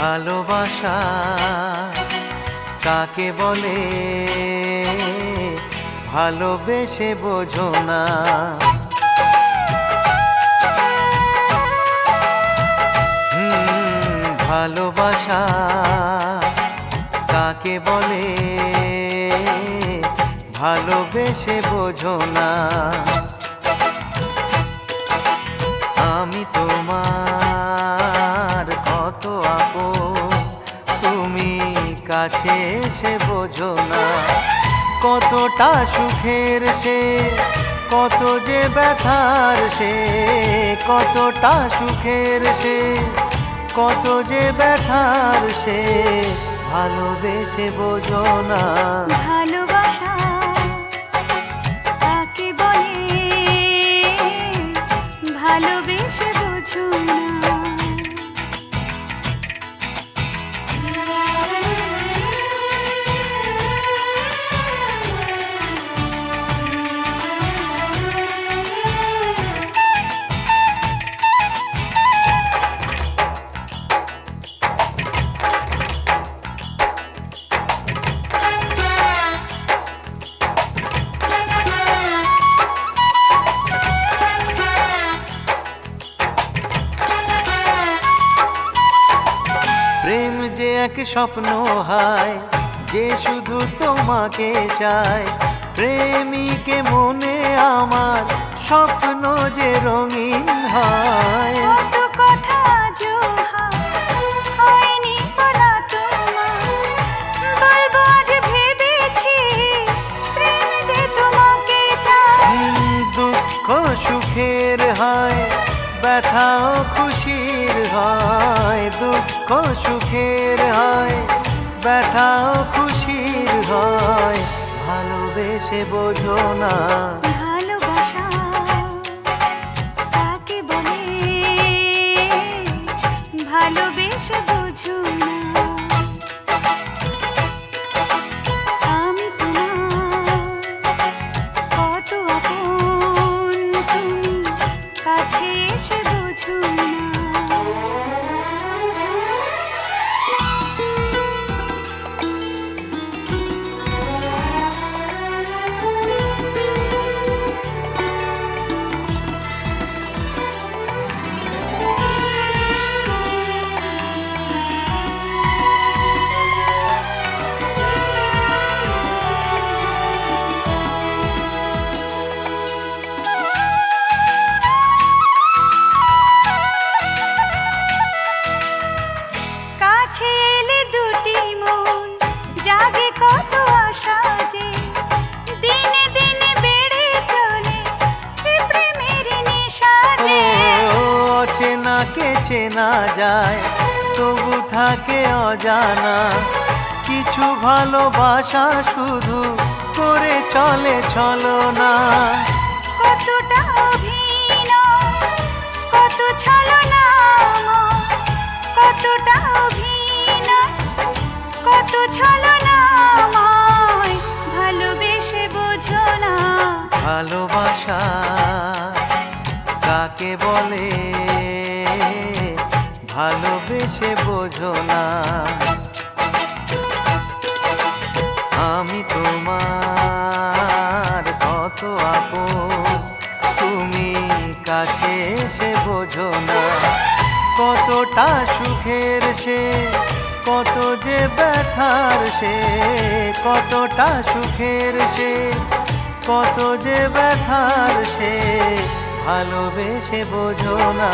ভালোবাসা কাকে বলে ভালোবেসে বোঝো না। ভালোবাসা কাকে বলে ভালোবেসে বোঝো না। আমি তোমার কত আপন তুমি কাছে এসে বোঝো না। কতটা সুখের সে কত যে ব্যথার সে, কতটা সুখের সে কত যে ব্যথার সে ভালোবেসে বোঝো না। ভালোবাসা কাকে বলে ভালোবেসে বোঝো না। প্রেম যে এক স্বপ্ন হয় যে শুধু তোমাকে চায়। প্রেমিকে মনে আমার স্বপ্ন যে রঙিন হয়। কত কথা আজও হয়নি বলা তোমার, বলবো আজ ভেবেছি প্রেম যে তোমাকে চায়। দুঃখ সুখের হয় ব্যথাও খুশির হয়। দুঃখ সুখের হয় ব্যথাও খুশির হয় ভালোবেসে বোঝো না। ভালোবাসা কাকে বলে ভালোবেসে বোঝো না। আমি তোমার কত আপন তুমি কাছে এসে বোঝো না। কাছে এলে দুটি মন জাগে কত আশা যে, দিনে দিনে বেড়ে চলে এ প্রেমের নেশা যে। অচেনাকে চেনা যায় তবু থাকে অজানা। কিছু ভালোবাসা শুধু করে চলে ছলনা। কতটা অভিনয় কত ছলনা, কতটা অভিনয় কত ছলনাময় ভালোবেসে বোঝো না। ভালোবাসা কাকে বলে ভালোবেসে বোঝো না। আমি তোমার কত আপন তুমি কাছে এসে বোঝো না। কতটা সুখের সে কত যে ব্যথার সে, কতটা সুখের সে কত যে ব্যথার সে ভালোবেসে বোঝো না।